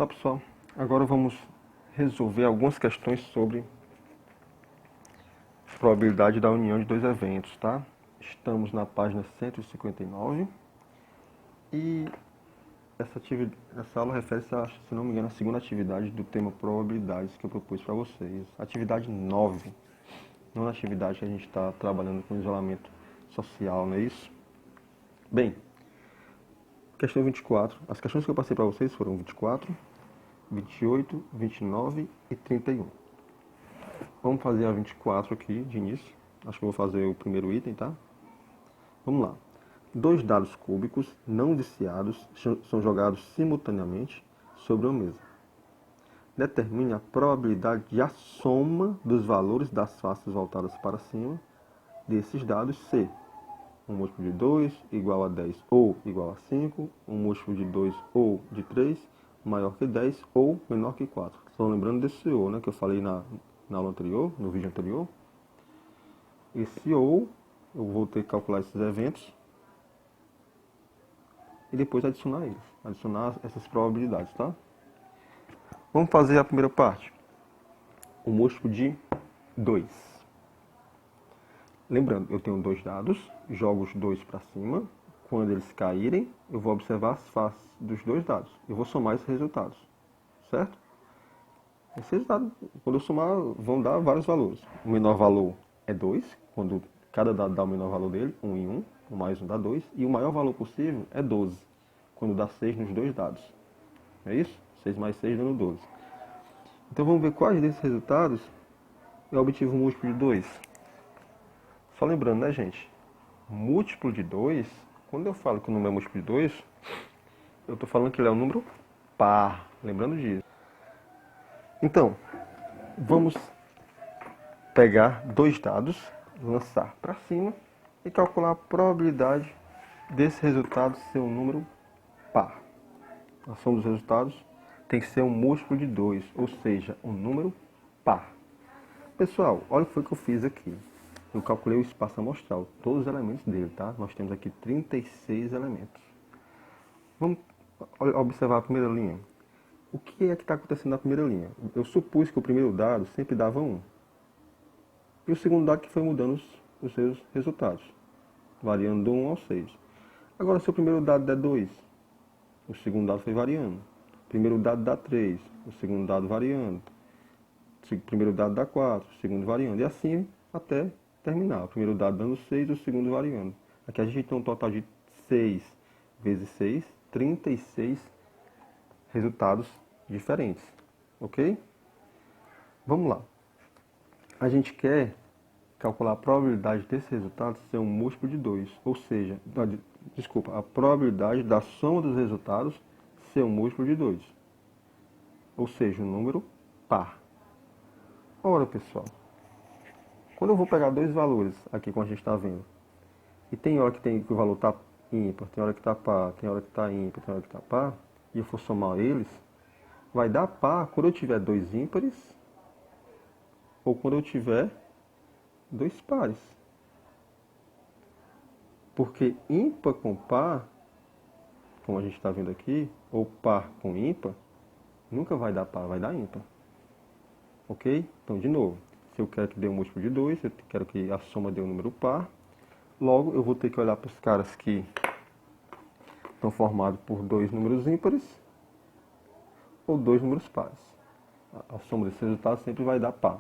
Olá pessoal, agora vamos resolver algumas questões sobre probabilidade da união de dois eventos, tá? Estamos na página 159 e essa aula refere-se, se não me engano, à segunda atividade do tema probabilidades que eu propus para vocês. Atividade 9, não a atividade que a gente está trabalhando com isolamento social, não é isso? Bem, questão 24. As questões que eu passei para vocês foram 24, 28, 29 e 31. Vamos fazer a 24 aqui de início. Acho que eu vou fazer o primeiro item, tá? Vamos lá. Dois dados cúbicos não viciados são jogados simultaneamente sobre uma mesa. Determine a probabilidade de a soma dos valores das faces voltadas para cima desses dados ser um múltiplo de 2 igual a 10 ou igual a 5, um múltiplo de 2 ou de 3 maior que 10 ou menor que 4. Estão lembrando desse ou, né, que eu falei na aula anterior, no vídeo anterior? Esse ou, eu vou ter que calcular esses eventos e depois adicionar eles, adicionar essas probabilidades, tá? Vamos fazer a primeira parte. O múltiplo de 2. Lembrando, eu tenho dois dados, jogo os dois para cima. Quando eles caírem, eu vou observar as faces dos dois dados. Eu vou somar esses resultados, certo? Esses resultados, quando eu somar, vão dar vários valores. O menor valor é 2, quando cada dado dá o menor valor dele, 1 em 1, o mais 1 dá 2. E o maior valor possível é 12, quando dá 6 nos dois dados. É isso? 6 mais 6 dando 12. Então vamos ver quais desses resultados eu obtive um múltiplo de 2. Só lembrando, né, gente? Múltiplo de 2, quando eu falo que o número é múltiplo de 2, eu estou falando que ele é um número par. Lembrando disso. Então, vamos pegar dois dados, lançar para cima e calcular a probabilidade desse resultado ser um número par. A soma dos resultados tem que ser um múltiplo de 2, ou seja, um número par. Pessoal, olha o que foi que eu fiz aqui. Eu calculei o espaço amostral, todos os elementos dele, tá? Nós temos aqui 36 elementos. Vamos observar a primeira linha. O que é que está acontecendo na primeira linha? Eu supus que o primeiro dado sempre dava 1. E o segundo dado que foi mudando os seus resultados, variando do 1 ao 6. Agora, se o primeiro dado der 2, o segundo dado foi variando. O primeiro dado dá 3, o segundo dado variando. O primeiro dado dá 4, o segundo variando. E assim até terminar. O primeiro dado dando 6, o segundo variando. Aqui a gente tem um total de 6 vezes 6, 36 resultados diferentes. Ok? Vamos lá. A gente quer calcular a probabilidade desse resultado ser um múltiplo de 2. Ou seja, a probabilidade da soma dos resultados ser um múltiplo de 2. Ou seja, um número par. Ora, pessoal, quando eu vou pegar dois valores aqui, como a gente está vendo, e tem hora que o valor está ímpar, tem hora que está par, tem hora que está ímpar, tem hora que está par, e eu for somar eles, vai dar par quando eu tiver dois ímpares ou quando eu tiver dois pares. Porque ímpar com par, como a gente está vendo aqui, ou par com ímpar, nunca vai dar par, vai dar ímpar. Ok? Então, de novo, se eu quero que dê um múltiplo de 2, eu quero que a soma dê um número par, logo eu vou ter que olhar para os caras que estão formados por dois números ímpares ou dois números pares. A soma desses resultados sempre vai dar par.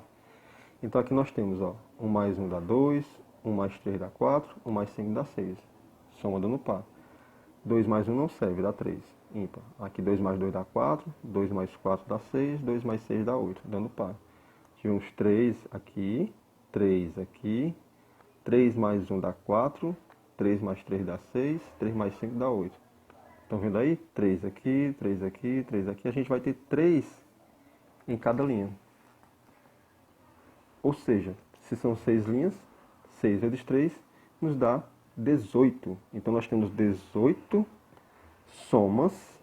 Então aqui nós temos, ó, 1 mais 1 dá 2, 1 mais 3 dá 4, 1 mais 5 dá 6. Soma dando par. 2 mais 1 não serve, dá 3. Ímpar. Aqui 2 mais 2 dá 4, 2 mais 4 dá 6, 2 mais 6 dá 8, dando par. Tivemos 3 aqui, 3 mais 1 dá 4, 3 mais 3 dá 6, 3 mais 5 dá 8. Estão vendo aí? 3 aqui, 3 aqui, 3 aqui. A gente vai ter 3 em cada linha. Ou seja, se são 6 linhas, 6 vezes 3 nos dá 18. Então nós temos 18 somas,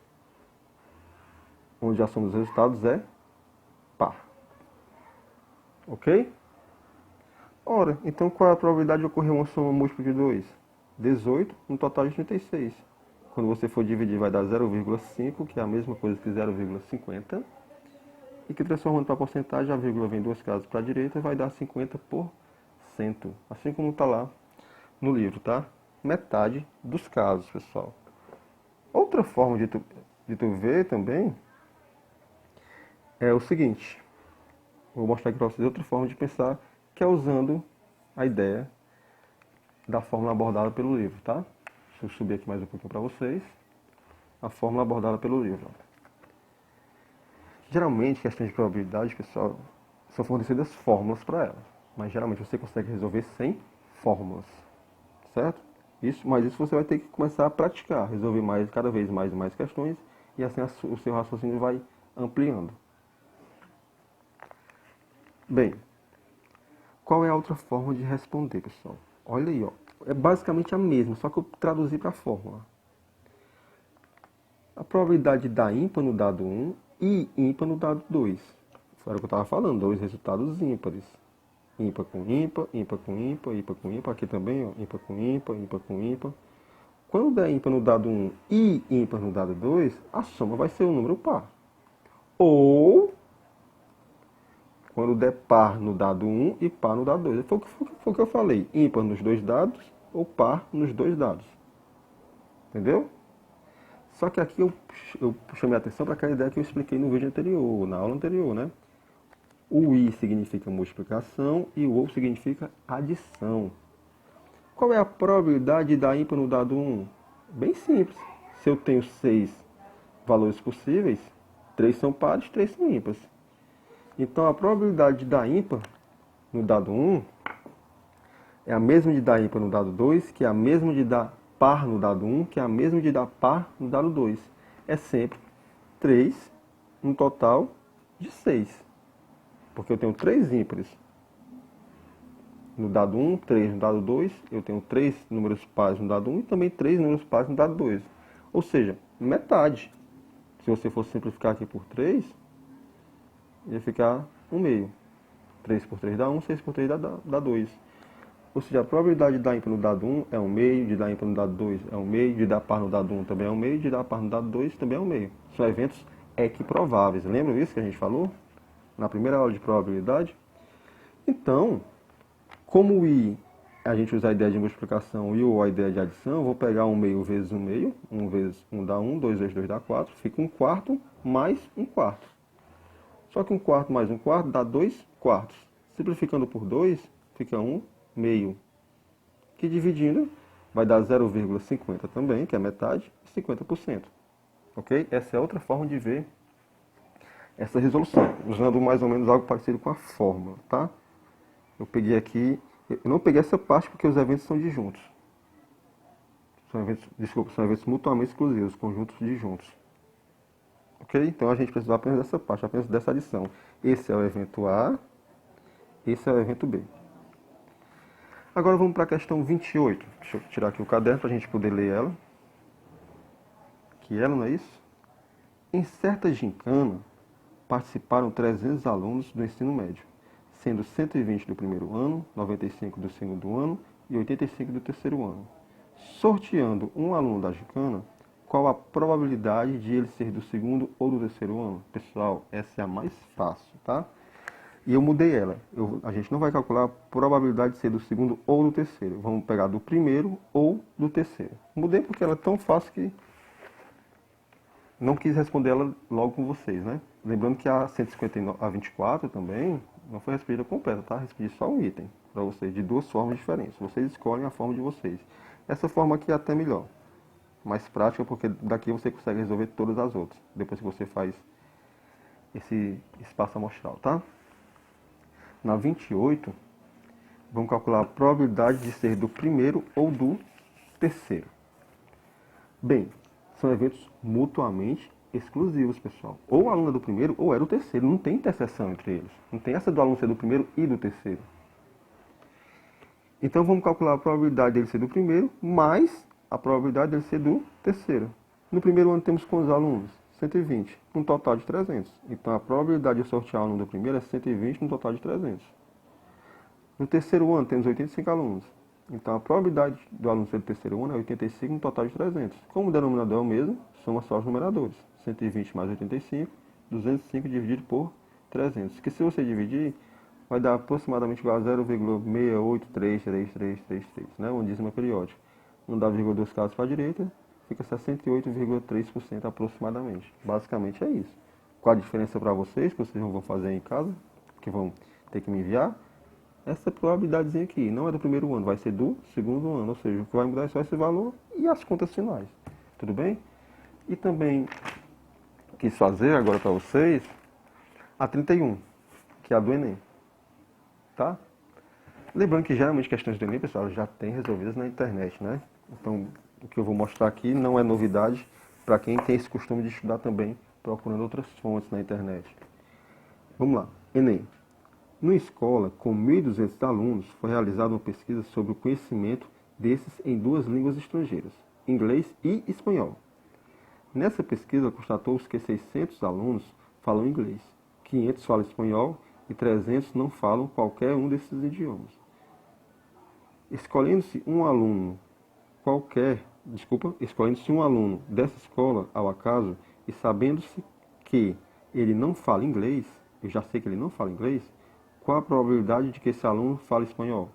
onde a soma dos resultados é par. Ok? Ora, então qual é a probabilidade de ocorrer uma soma múltipla de 2? 18 no total de 36. Quando você for dividir, vai dar 0,5, que é a mesma coisa que 0,50. E que transformando para porcentagem, a vírgula vem duas casas para a direita, vai dar 50%. Assim como está lá no livro, tá? Metade dos casos, pessoal. Outra forma de tu ver também é o seguinte. Vou mostrar aqui para vocês outra forma de pensar, que é usando a ideia da fórmula abordada pelo livro, tá? Deixa eu subir aqui mais um pouquinho para vocês. A fórmula abordada pelo livro. Geralmente, questões de probabilidade, pessoal, são fornecidas fórmulas para elas. Mas geralmente você consegue resolver sem fórmulas, certo? Mas isso você vai ter que começar a praticar, resolver cada vez mais e mais questões, e assim o seu raciocínio vai ampliando. Bem, qual é a outra forma de responder, pessoal? Olha aí, ó. É basicamente a mesma, só que eu traduzi para a fórmula. A probabilidade de dar ímpar no dado 1 e ímpar no dado 2. Foi o que eu estava falando, dois resultados ímpares. Ímpar com ímpar, ímpar com ímpar, ímpar com ímpar. Aqui também, ó, ímpar com ímpar, ímpar com ímpar. Quando der ímpar no dado 1 e ímpar no dado 2, a soma vai ser um número par. Ou, quando der par no dado 1 e par no dado 2. Foi o que eu falei. Ímpar nos dois dados ou par nos dois dados. Entendeu? Só que aqui eu chamei a atenção para aquela ideia que eu expliquei no vídeo anterior, na aula anterior, né? O I significa multiplicação e o O significa adição. Qual é a probabilidade de dar ímpar no dado 1? Bem simples. Se eu tenho 6 valores possíveis, 3 são pares, 3 são ímpares. Então a probabilidade de dar ímpar no dado 1 é a mesma de dar ímpar no dado 2, que é a mesma de dar par no dado 1, que é a mesma de dar par no dado 2. É sempre 3, um total de 6. Porque eu tenho 3 ímpares no dado 1, 3 no dado 2, eu tenho 3 números pares no dado 1 e também 3 números pares no dado 2. Ou seja, metade. Se você for simplificar aqui por 3, ia ficar 1 meio. 3 por 3 dá 1, 6 por 3 dá 2. Ou seja, a probabilidade de dar ímpar no dado 1 é 1 meio, de dar ímpar no dado 2 é 1 meio, de dar par no dado 1 também é 1 meio, de dar par no dado 2 também é 1 meio. São eventos equiprováveis. Lembram isso que a gente falou na primeira aula de probabilidade? Então, como o I a gente usa a ideia de multiplicação e o a ideia de adição, eu vou pegar 1 meio vezes 1 meio, 1 vezes 1 dá 1, 2 vezes 2 dá 4, fica 1 quarto mais 1 quarto. Só que 1 quarto mais 1 quarto dá 2 quartos. Simplificando por 2, fica 1 meio, que dividindo vai dar 0,50 também, que é metade, e 50%. Ok? Essa é outra forma de ver essa resolução, usando mais ou menos algo parecido com a fórmula, tá? Eu peguei aqui, eu não peguei essa parte porque os eventos são disjuntos. São eventos mutuamente exclusivos, conjuntos disjuntos. Ok? Então a gente precisa apenas dessa parte, apenas dessa adição. Esse é o evento A, esse é o evento B. Agora vamos para a questão 28. Deixa eu tirar aqui o caderno para a gente poder ler ela. Que ela, não é isso? Em certa gincana, participaram 300 alunos do ensino médio, sendo 120 do primeiro ano, 95 do segundo ano e 85 do terceiro ano. Sorteando um aluno da gincana, qual a probabilidade de ele ser do segundo ou do terceiro ano? Pessoal, essa é a mais fácil, tá? E eu mudei ela. A gente não vai calcular a probabilidade de ser do segundo ou do terceiro. Vamos pegar do primeiro ou do terceiro. Mudei porque ela é tão fácil que não quis responder ela logo com vocês, né? Lembrando que a 159, a 24 também não foi respondida completa, tá? Respondi só um item para vocês, de duas formas diferentes. Vocês escolhem a forma de vocês. Essa forma aqui é até melhor. Mais prática, porque daqui você consegue resolver todas as outras. Depois que você faz esse espaço amostral, tá? Na 28, vamos calcular a probabilidade de ser do primeiro ou do terceiro. Bem, são eventos mutuamente exclusivos, pessoal. Ou o aluno é do primeiro ou é do terceiro. Não tem interseção entre eles. Não tem essa do aluno ser do primeiro e do terceiro. Então vamos calcular a probabilidade dele ser do primeiro mais a probabilidade dele ser do terceiro. No primeiro ano temos quantos alunos? 120, um total de 300. Então a probabilidade de sortear o aluno do primeiro é 120 no total de 300. No terceiro ano temos 85 alunos. Então, a probabilidade do aluno ser do terceiro ano é 85 no total de 300. Como o denominador é o mesmo, soma só os numeradores. 120 mais 85, 205 dividido por 300. Que se você dividir, vai dar aproximadamente igual a 0,683333, né? Um dízimo periódico. Não dá 0,2 casos para a direita, fica 68,3% aproximadamente. Basicamente é isso. Qual a diferença para vocês, que vocês não vão fazer em casa, que vão ter que me enviar? Essa probabilidadezinha aqui não é do primeiro ano, vai ser do segundo ano, ou seja, o que vai mudar é só esse valor e as contas finais, tudo bem? E também quis fazer agora para vocês a 31, que é a do Enem, tá? Lembrando que geralmente questões do Enem, pessoal, já tem resolvidas na internet, né? Então, o que eu vou mostrar aqui não é novidade para quem tem esse costume de estudar também, procurando outras fontes na internet. Vamos lá, Enem. Numa escola com 1.200 alunos, foi realizada uma pesquisa sobre o conhecimento desses em duas línguas estrangeiras, inglês e espanhol. Nessa pesquisa, constatou-se que 600 alunos falam inglês, 500 falam espanhol e 300 não falam qualquer um desses idiomas. Escolhendo-se um aluno dessa escola ao acaso e sabendo-se que ele não fala inglês, eu já sei que ele não fala inglês, qual a probabilidade de que esse aluno fale espanhol?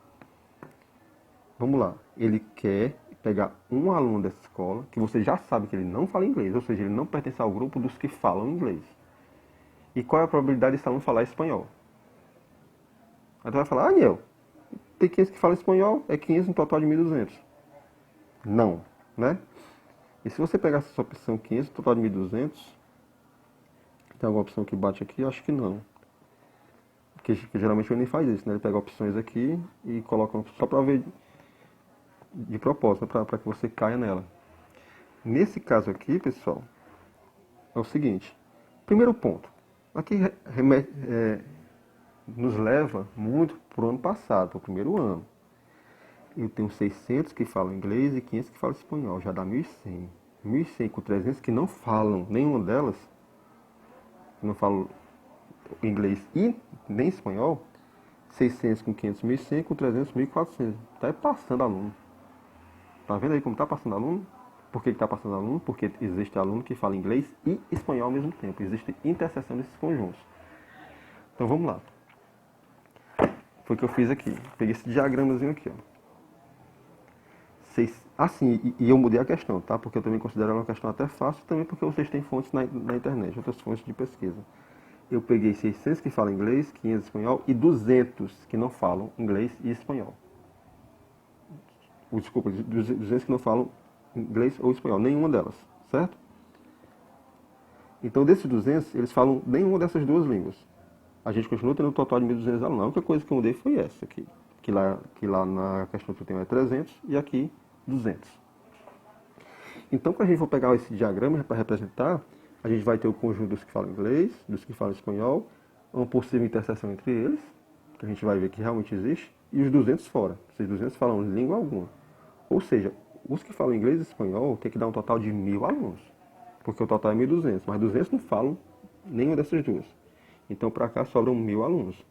Vamos lá. Ele quer pegar um aluno dessa escola, que você já sabe que ele não fala inglês, ou seja, ele não pertence ao grupo dos que falam inglês. E qual é a probabilidade desse aluno falar espanhol? Aí tu vai falar, Daniel, tem 500 que falam espanhol, é 500 no total de 1.200. Não, né? E se você pegar essa opção 500 no total de 1.200, tem alguma opção que bate aqui? Acho que não. Que geralmente o Enem faz isso, né? Ele pega opções aqui e coloca só para ver de propósito, para que você caia nela. Nesse caso aqui, pessoal, é o seguinte. Primeiro ponto. Aqui nos leva muito para o ano passado, para o primeiro ano. Eu tenho 600 que falam inglês e 500 que falam espanhol, já dá 1.100. 1.100 com 300 que não falam nenhuma delas, que não falam inglês e nem espanhol, 600 com 500, 1.100, com 300, 1.400. Está passando aluno. Tá vendo aí como está passando aluno? Por que está passando aluno? Porque existe aluno que fala inglês e espanhol ao mesmo tempo. Existe interseção desses conjuntos. Então vamos lá. Foi o que eu fiz aqui. Peguei esse diagramazinho aqui, ó. Assim, e eu mudei a questão, tá? Porque eu também considero ela uma questão até fácil, também porque vocês têm fontes na internet, outras fontes de pesquisa. Eu peguei 600 que falam inglês, 500 espanhol e 200 que não falam inglês e espanhol. Desculpa, 200 que não falam inglês ou espanhol, nenhuma delas, certo? Então, desses 200, eles falam nenhuma dessas duas línguas. A gente continua tendo um total de 1.200 alunos. A única coisa que eu mudei foi essa aqui, que lá na questão que eu tenho é 300 e aqui 200. Então, quando a gente for pegar esse diagrama para representar, a gente vai ter o conjunto dos que falam inglês, dos que falam espanhol, uma possível interseção entre eles, que a gente vai ver que realmente existe, e os 200 fora. Esses 200 falam língua alguma. Ou seja, os que falam inglês e espanhol tem que dar um total de 1.000 alunos, porque o total é 1.200, mas 200 não falam nenhuma dessas duas. Então, para cá sobram 1.000 alunos.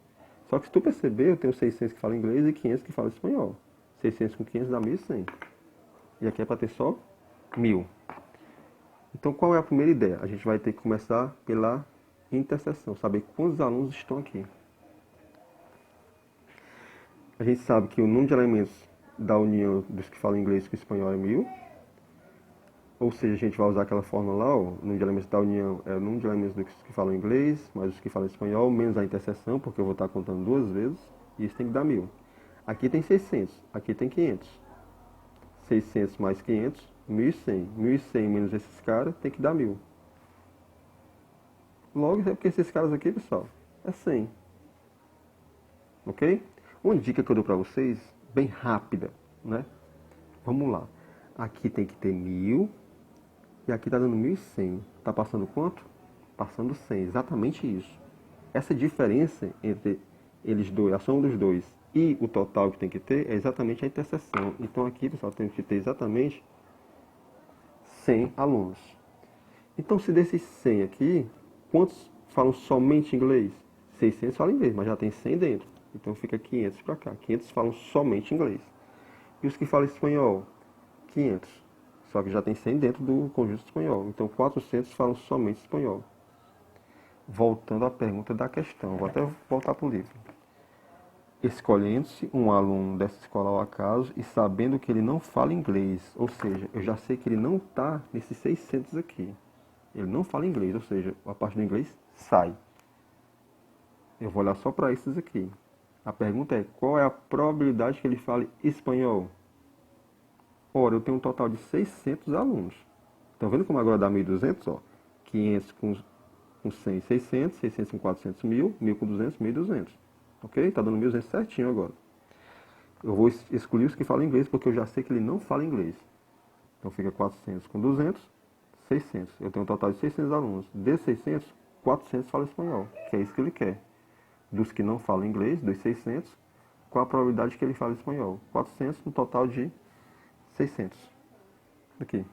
Só que se tu perceber, eu tenho 600 que falam inglês e 500 que falam espanhol. 600 com 500 dá 1.100. E aqui é para ter só 1.000. Então, qual é a primeira ideia? A gente vai ter que começar pela interseção, saber quantos alunos estão aqui. A gente sabe que o número de elementos da união dos que falam inglês com espanhol é 1.000. Ou seja, a gente vai usar aquela fórmula lá, o número de elementos da união é o número de elementos dos que falam inglês, mais os que falam espanhol, menos a interseção, porque eu vou estar contando duas vezes, e isso tem que dar 1.000. Aqui tem 600, aqui tem 500. 600 mais 500, 1.100. 1.100 menos esses caras tem que dar 1.000. Logo, é porque esses caras aqui, pessoal, é 100. Ok? Uma dica que eu dou para vocês, bem rápida, né? Vamos lá. Aqui tem que ter 1.000 e aqui está dando 1.100. Está passando quanto? Passando 100, exatamente isso. Essa diferença entre eles dois, a soma dos dois e o total que tem que ter é exatamente a interseção. Então aqui, pessoal, tem que ter exatamente 100 alunos. Então, se desses 100 aqui, quantos falam somente inglês? 600 falam inglês, mas já tem 100 dentro. Então fica 500 para cá. 500 falam somente inglês. E os que falam espanhol? 500. Só que já tem 100 dentro do conjunto espanhol. Então 400 falam somente espanhol. Voltando à pergunta da questão, vou até voltar para o livro. Escolhendo-se um aluno dessa escola ao acaso e sabendo que ele não fala inglês, ou seja, eu já sei que ele não está nesses 600 aqui. Ele não fala inglês, ou seja, a parte do inglês sai. Eu vou olhar só para esses aqui. A pergunta é, qual é a probabilidade que ele fale espanhol? Ora, eu tenho um total de 600 alunos. Estão vendo como agora dá 1.200? Ó? 500 com 100, 600, 600 com 400, 1.000, 1.000 com 200, 1.200. Ok? Está dando 1.200 certinho agora. Eu vou excluir os que falam inglês, porque eu já sei que ele não fala inglês. Então fica 400 com 200, 600. Eu tenho um total de 600 alunos. Desses 600, 400 falam espanhol, que é isso que ele quer. Dos que não falam inglês, dos 600, qual a probabilidade que ele fala espanhol? 400 no total de 600. Aqui.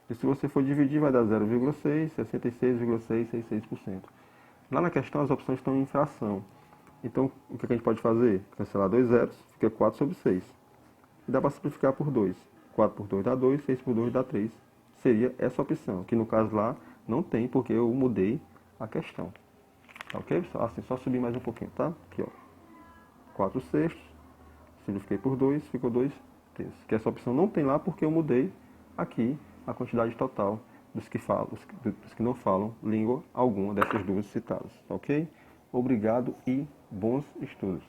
E se você for dividir, vai dar 0,6, 66,666%. Lá na questão, as opções estão em fração. Então, o que a gente pode fazer? Cancelar dois zeros, fica 4 sobre 6. E dá para simplificar por 2. 4 por 2 dá 2, 6 por 2 dá 3. Seria essa opção, que no caso lá não tem, porque eu mudei a questão. Tá ok, pessoal? Assim, só subir mais um pouquinho, tá? Aqui, ó. 4 sextos, simplifiquei por 2, ficou 2 terços. Que essa opção não tem lá porque eu mudei aqui a quantidade total dos que falam, dos que não falam língua alguma dessas duas citadas, ok? Obrigado e bons estudos.